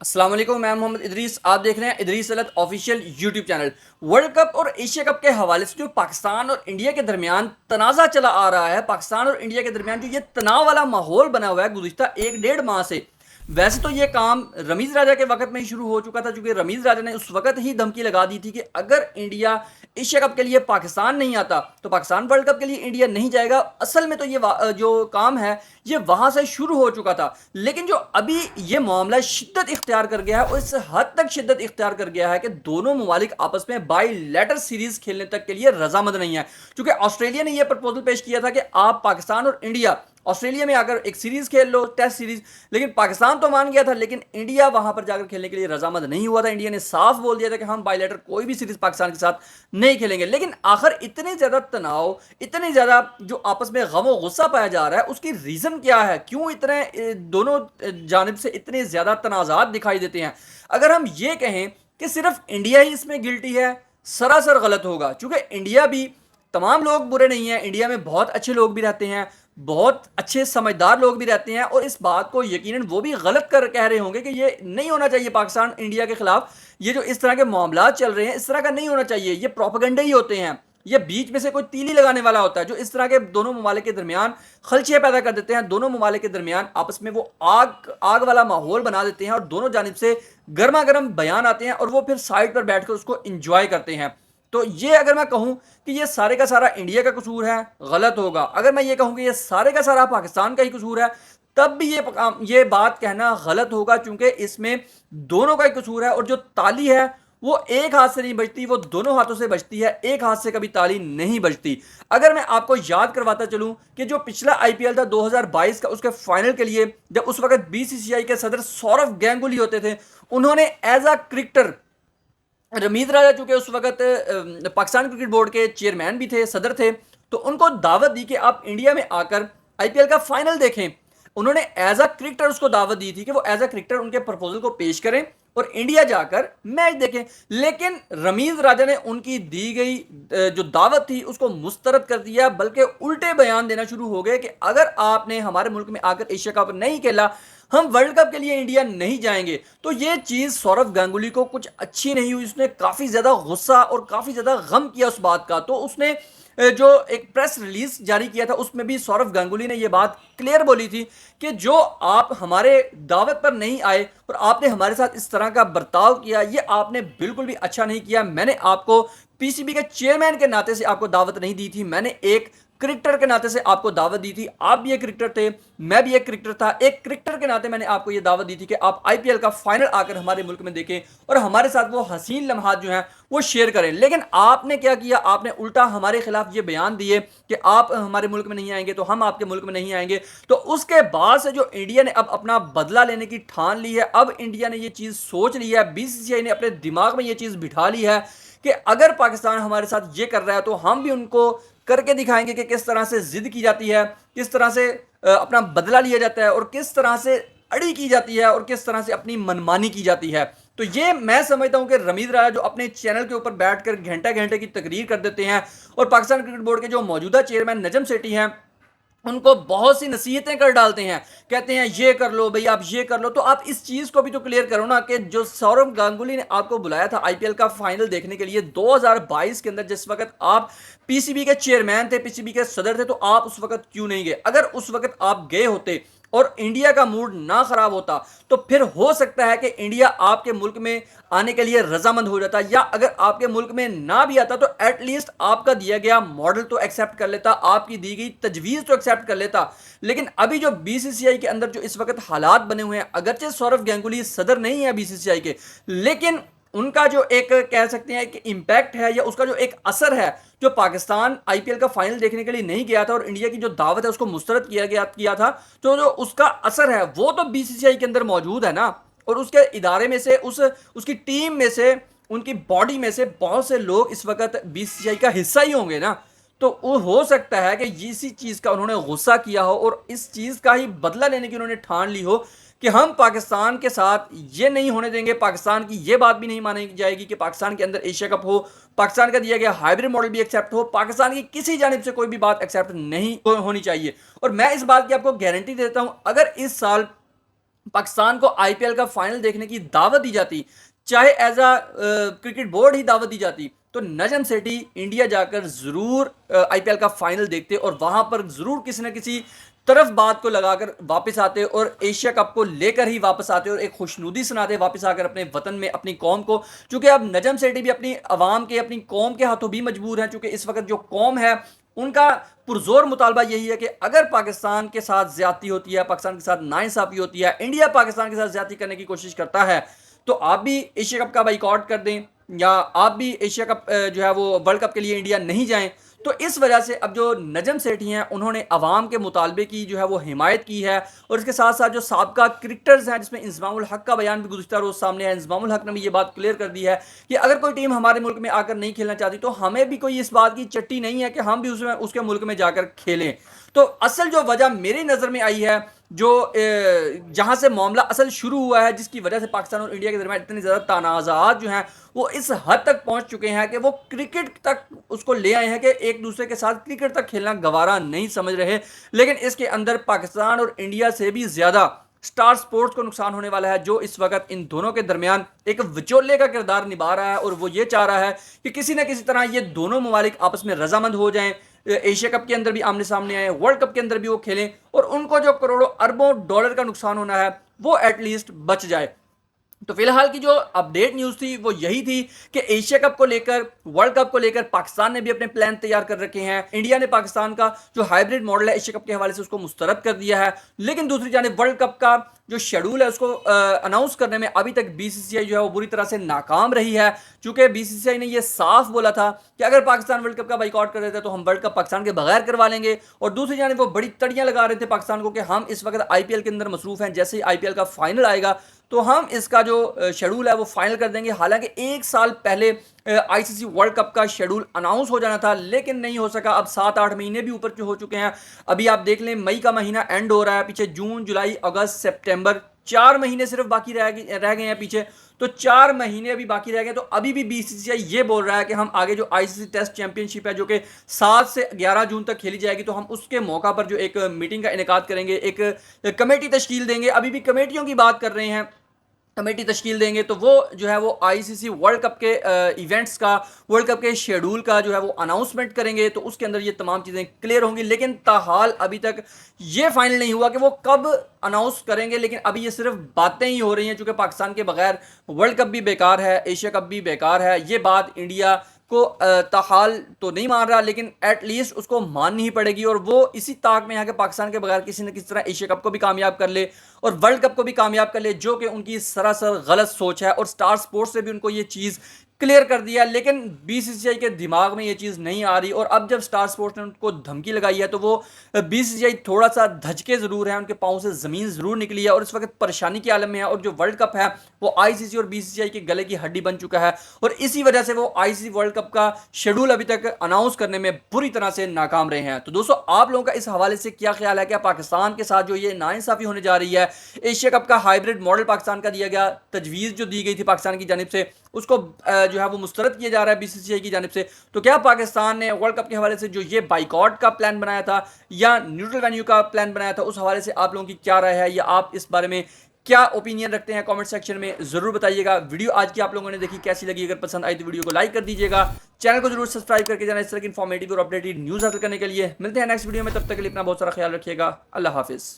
अस्सलाम वालेकुम, मैं मोहम्मद इदरीस। आप देख रहे हैं Idris Alat official YouTube channel. World cup और एशिया कप के हवाले से जो पाकिस्तान और इंडिया के दरमियान तनाज़ा चला आ रहा है, पाकिस्तान और इंडिया के दरमियान जो ये तनाव वाला माहौल बना हुआ है गुज़िश्ता 1 डेढ़ माह से। वैसे तो ये काम रमीज़ राजा के वक्त में ही शुरू हो चुका था, चूंकि रमीज़ राजा ने उस वक्त ही धमकी लगा दी थी कि अगर इंडिया एशिया कप के लिए पाकिस्तान नहीं आता तो पाकिस्तान वर्ल्ड कप के लिए इंडिया नहीं जाएगा। असल में तो ये जो काम है ये वहां से शुरू हो चुका था, लेकिन जो अभी ये मामला शिद्दत इख्तियार कर गया है और इस हद तक शिद्दत इख्तियार कर गया है कि दोनों ममालिक आपस में बाईलेटर सीरीज खेलने तक के लिए रजामंद नहीं है। क्योंकि ऑस्ट्रेलिया ने यह प्रपोजल पेश किया था कि आप पाकिस्तान और इंडिया ऑस्ट्रेलिया में आकर एक सीरीज खेल लो, टेस्ट सीरीज, लेकिन पाकिस्तान तो मान गया था, लेकिन इंडिया वहां पर जाकर खेलने के लिए रजामंद नहीं हुआ था। इंडिया ने साफ बोल दिया था कि हम बायलेटर कोई भी सीरीज पाकिस्तान के साथ नहीं खेलेंगे। लेकिन आखिर इतने ज्यादा तनाव, इतने ज्यादा जो आपस में गम और गुस्सा पाया जा रहा है, उसकी रीजन क्या है? क्यों इतने दोनों जानिब से इतने ज्यादा तनाजात दिखाई देते हैं? अगर हम ये कहें कि सिर्फ इंडिया ही इसमें गिल्टी है, सरासर गलत होगा। क्योंकि इंडिया भी, तमाम लोग बुरे नहीं हैं, इंडिया में बहुत अच्छे लोग भी रहते हैं, बहुत अच्छे समझदार लोग भी रहते हैं, और इस बात को यकीनन वो भी गलत कर कह रहे होंगे कि ये नहीं होना चाहिए पाकिस्तान इंडिया के खिलाफ, ये जो इस तरह के मामला चल रहे हैं इस तरह का नहीं होना चाहिए, ये प्रोपेगेंडा ही होते हैं, ये बीच में से कोई तीली लगाने वाला होता है जो इस तरह के दोनों ममालिक के दरमियान खलचे पैदा कर देते हैं। दोनों ममालिक के दरमियान आपस में वो आग आग वाला माहौल बना देते हैं और दोनों जानिब से गर्मा गर्म बयान आते हैं और वो फिर साइड पर बैठकर उसको इंजॉय करते हैं। तो ये अगर मैं कहूं कि ये सारे का सारा इंडिया का कसूर है, गलत होगा। अगर मैं ये कहूं कि ये सारे का सारा पाकिस्तान का ही कसूर है, तब भी ये बात कहना गलत होगा, क्योंकि इसमें दोनों का ही कसूर है। और जो ताली है वो एक हाथ से नहीं बजती, वो दोनों हाथों से बजती है, एक हाथ से कभी ताली नहीं बजती। अगर मैं आपको याद करवाता चलूं कि जो पिछला आईपीएल था 2022 का, उसके फाइनल के लिए जब उस वक्त बीसीसीआई के सदर सौरव गांगुली होते थे, उन्होंने एज अ क्रिकेटर, रमीज राजा चूंकि उस वक्त पाकिस्तान क्रिकेट बोर्ड के चेयरमैन भी थे, सदर थे, तो उनको दावत दी कि आप इंडिया में आकर आईपीएल का फाइनल देखें। उन्होंने एज अ क्रिकेटर उसको दावत दी थी कि वो एज अ क्रिकेटर उनके प्रपोजल को पेश करें और इंडिया जाकर मैच देखें। लेकिन रमीज राजा ने उनकी दी गई जो दावत थी उसको मुस्तरद कर दिया, बल्कि उल्टे बयान देना शुरू हो गए कि अगर आपने हमारे मुल्क में आकर एशिया कप नहीं खेला, हम वर्ल्ड कप के लिए इंडिया नहीं जाएंगे। तो ये चीज सौरव गांगुली को कुछ अच्छी नहीं हुई, उसने काफी ज्यादा गुस्सा और काफी ज्यादा गम किया उस बात का। तो उसने जो एक प्रेस रिलीज जारी किया था उसमें भी सौरव गांगुली ने यह बात क्लियर बोली थी कि जो आप हमारे दावत पर नहीं आए और आपने हमारे साथ इस तरह का बर्ताव किया, ये आपने बिल्कुल भी अच्छा नहीं किया। मैंने आपको पीसीबी के चेयरमैन के नाते से आपको दावत नहीं दी थी, मैंने एक क्रिकेटर के नाते से आपको दावत दी थी। आप भी एक क्रिकेटर थे, मैं भी एक क्रिकेटर था, एक क्रिकेटर के नाते मैंने आपको यह दावत दी थी कि आप आईपीएल का फाइनल आकर हमारे मुल्क में देखें और हमारे साथ वो हसीन लम्हात जो हैं वो शेयर करें। लेकिन आपने क्या किया? आपने उल्टा हमारे खिलाफ ये बयान दिए कि आप हमारे मुल्क में नहीं आएंगे तो हम आपके मुल्क में नहीं आएंगे। तो उसके बाद से जो इंडिया ने अब अपना बदला लेने की ठान ली है, अब इंडिया ने ये चीज सोच ली है, बीसीसीआई ने अपने दिमाग में ये चीज बिठा ली है कि अगर पाकिस्तान हमारे साथ ये कर रहा है तो हम भी उनको करके दिखाएंगे कि किस तरह से जिद की जाती है, किस तरह से अपना बदला लिया जाता है, और किस तरह से अड़ी की जाती है, और किस तरह से अपनी मनमानी की जाती है। तो ये मैं समझता हूं कि रमीज राजा जो अपने चैनल के ऊपर बैठकर घंटे घंटे की तकरीर कर देते हैं, और पाकिस्तान क्रिकेट बोर्ड के जो मौजूदा चेयरमैन नजम सेठी हैं उनको बहुत सी नसीहतें कर डालते हैं, कहते हैं ये कर लो भाई, आप ये कर लो। तो आप इस चीज को भी तो क्लियर करो ना कि जो सौरव गांगुली ने आपको बुलाया था आईपीएल का फाइनल देखने के लिए 2022 के अंदर, जिस वक्त आप पीसीबी के चेयरमैन थे, पीसीबी के सदर थे, तो आप उस वक्त क्यों नहीं गए? अगर उस वक्त आप गए होते और इंडिया का मूड ना खराब होता तो फिर हो सकता है कि इंडिया आपके मुल्क में आने के लिए रजामंद हो जाता, या अगर आपके मुल्क में ना भी आता तो एटलीस्ट आपका दिया गया मॉडल तो एक्सेप्ट कर लेता, आपकी दी गई तजवीज तो एक्सेप्ट कर लेता। लेकिन अभी जो बीसीसीआई के अंदर जो इस वक्त हालात बने हुए हैं, अगरचे सौरव गांगुली सदर नहीं है बीसीसीआई के, लेकिन उनका जो एक कह सकते हैं कि इंपैक्ट है या उसका जो एक असर है, जो पाकिस्तान आईपीएल का फाइनल देखने के लिए नहीं गया था और इंडिया की जो दावत है उसको मुस्तरद किया था, तो जो उसका असर है वो तो बीसीसीआई के अंदर मौजूद है ना। और उसके इदारे में से उसकी टीम में से, उनकी बॉडी में से बहुत से लोग इस वक्त बीसीसीआई का हिस्सा ही होंगे ना। तो वो हो सकता है कि इसी चीज का उन्होंने गुस्सा किया हो और इस चीज का ही बदला लेने की उन्होंने ठान ली हो कि हम पाकिस्तान के साथ ये नहीं होने देंगे, पाकिस्तान की ये बात भी नहीं मानी जाएगी कि पाकिस्तान के अंदर एशिया कप हो, पाकिस्तान का दिया गया हाइब्रिड मॉडल भी एक्सेप्ट हो, पाकिस्तान की किसी जानिब से कोई भी बात एक्सेप्ट नहीं होनी चाहिए। और मैं इस बात की आपको गारंटी देता हूं, अगर इस साल पाकिस्तान को आईपीएल का फाइनल देखने की दावत दी जाती, चाहे एज अ क्रिकेट बोर्ड ही दावत दी जाती, तो नजम सेठी इंडिया जाकर जरूर आईपीएल का फाइनल देखते और वहां पर जरूर किसी न किसी तरफ बात को लगाकर वापस आते और एशिया कप को लेकर ही वापस आते और एक खुशनुदी सुनाते वापस आकर अपने वतन में अपनी कौम को। चूंकि अब नजम सेठी भी अपनी अवाम के, अपनी कौम के हाथों भी मजबूर हैं, चूंकि इस वक्त जो कौम है उनका पुरजोर मुतालबा यही है कि अगर पाकिस्तान के साथ ज्यादती होती है, पाकिस्तान के साथ नाइंसाफी होती है, इंडिया पाकिस्तान के साथ ज्यादती करने की कोशिश करता है, तो आप भी एशिया कप का बाइकआउट कर दें या आप भी एशिया कप जो है वो वर्ल्ड कप के लिए इंडिया नहीं जाएं। तो इस वजह से अब जो नजम सेठी हैं उन्होंने अवाम के मुतालबे की जो है वो हिमायत की है। और इसके साथ साथ जो साबका क्रिकेटर्स हैं, जिसमें इंजमामुल हक का बयान भी गुज़िश्ता रोज़ सामने आया, इंजमामुल हक ने भी ये बात क्लियर कर दी है कि अगर कोई टीम हमारे मुल्क में आकर नहीं खेलना चाहती तो हमें भी कोई इस बात की चट्टी नहीं है कि हम भी उसमें उसके मुल्क में जाकर खेलें। तो असल जो वजह मेरी नज़र में आई है, जो जहां से मामला असल शुरू हुआ है, जिसकी वजह से पाकिस्तान और इंडिया के दरमियान इतनी ज़्यादा तनाज़ात जो हैं वो इस हद तक पहुंच चुके हैं कि वो क्रिकेट तक उसको ले आए हैं कि एक दूसरे के साथ क्रिकेट तक खेलना गवारा नहीं समझ रहे। लेकिन इसके अंदर पाकिस्तान और इंडिया से भी ज़्यादा स्टार स्पोर्ट्स को नुकसान होने वाला है, जो इस वक्त इन दोनों के दरमियान एक विचोले का किरदार निभा रहा है और वो ये चाह रहा है कि किसी न किसी तरह ये दोनों ममालिक आपस में रजामंद हो जाएं, एशिया कप के अंदर भी आमने सामने आए, वर्ल्ड कप के अंदर भी वो खेलें और उनको जो करोड़ों अरबों डॉलर का नुकसान होना है वो एटलीस्ट बच जाए। तो फिलहाल की जो अपडेट न्यूज़ थी वो यही थी कि एशिया कप को लेकर, वर्ल्ड कप को लेकर पाकिस्तान ने भी अपने प्लान तैयार कर रखे हैं। इंडिया ने पाकिस्तान का जो हाइब्रिड मॉडल है एशिया कप के हवाले से उसको मुस्तरद कर दिया है। लेकिन दूसरी जानिब वर्ल्ड कप का जो शेड्यूल है उसको अनाउंस करने में अभी तक बीसीसीआई जो है वो बुरी तरह से नाकाम रही है। चूंकि बीसीसीआई ने ये साफ बोला था कि अगर पाकिस्तान वर्ल्ड कप का बाइकआउट कर देता है तो हम वर्ल्ड कप पाकिस्तान के बगैर करवा लेंगे, और दूसरी जानिब वो बड़ी तड़ियां लगा रहे थे पाकिस्तान को कि हम इस वक्त आईपीएल के अंदर मसरूफ हैं, जैसे ही आईपीएल का फाइनल आएगा तो हम इसका जो शेड्यूल है वो फाइनल कर देंगे। हालांकि एक साल पहले आईसीसी वर्ल्ड कप का शेड्यूल अनाउंस हो जाना था, लेकिन नहीं हो सका। अब 7-8 महीने भी ऊपर हो चुके हैं। अभी आप देख लें, मई का महीना एंड हो रहा है, पीछे जून, जुलाई, अगस्त, सितंबर, 4 महीने सिर्फ बाकी रह गए हैं पीछे। तो 4 महीने अभी बाकी रह गए। तो अभी भी बीसीसीआई ये बोल रहा है कि हम आगे जो आईसीसी टेस्ट चैंपियनशिप है जो कि 7 से 11 जून तक खेली जाएगी, तो हम उसके मौका पर जो एक मीटिंग का इनेकाद करेंगे, एक कमेटी तश्कील देंगे। अभी भी कमेटियों की बात कर रहे हैं, कमेटी तश्कील देंगे, तो वो जो है वो आईसीसी वर्ल्ड कप के इवेंट्स का, वर्ल्ड कप के शेड्यूल का जो है वो अनाउंसमेंट करेंगे। तो उसके अंदर ये तमाम चीज़ें क्लियर होंगी। लेकिन ताहाल अभी तक ये फाइनल नहीं हुआ कि वो कब अनाउंस करेंगे। लेकिन अभी ये सिर्फ बातें ही हो रही हैं, चूंकि पाकिस्तान के बगैर वर्ल्ड कप भी बेकार है, एशिया कप भी बेकार है। ये बात इंडिया को ताहाल तो नहीं मान रहा, लेकिन एटलीस्ट उसको माननी ही पड़ेगी। और वो इसी ताक में यहाँ के पाकिस्तान के बगैर किसी न किसी तरह एशिया कप को भी कामयाब कर ले और वर्ल्ड कप को भी कामयाब कर ले, जो कि उनकी सरासर गलत सोच है। और स्टार स्पोर्ट्स से भी उनको ये चीज़ क्लियर कर दिया, लेकिन बीसीसीआई के दिमाग में ये चीज़ नहीं आ रही। और अब जब स्टार स्पोर्ट्स ने उनको धमकी लगाई है तो वो बीसीसीआई थोड़ा सा धचके ज़रूर है, उनके पाँव से ज़मीन ज़रूर निकली है और इस वक्त परेशानी के आलम में है। और जो वर्ल्ड कप है वो आईसीसी और बीसीसीआई के गले की हड्डी बन चुका है, और इसी वजह से वो आईसीसी वर्ल्ड कप का शेड्यूल अभी तक अनाउंस करने में बुरी तरह से नाकाम रहे हैं। तो दोस्तों, आप लोगों का इस हवाले से क्या ख्याल है? क्या पाकिस्तान के साथ जो ये नाइंसाफ़ी होने जा रही है, एशिया कप का हाइब्रिड मॉडल पाकिस्तान का दिया गया, तजवीज़ जो दी गई थी पाकिस्तान की जानिब से, उसको जो है वो मुस्तरद किया जा रहा है बीसीसीआई की जानिब से, तो क्या पाकिस्तान ने वर्ल्ड कप के हवाले से जो ये बाइकआउट का प्लान बनाया था या न्यूट्रल वेन्यू का प्लान बनाया था, उस हवाले से आप लोगों की क्या राय है, या आप इस बारे में क्या ओपिनियन रखते हैं? कमेंट सेक्शन में जरूर बताइएगा। वीडियो आज की आप लोगों ने देखी कैसी लगी? अगर पसंद आई तो वीडियो को लाइक कर दीजिएगा, चैनल को जरूर सब्सक्राइब करके जाना इस तरह की इन्फॉर्मेटिव और अपडेटेड न्यूज़ हासिल करने के लिए। मिलते हैं नेक्स्ट वीडियो में, तब तक के लिए अपना बहुत सारा ख्याल रखिएगा। अल्लाह हाफिज़।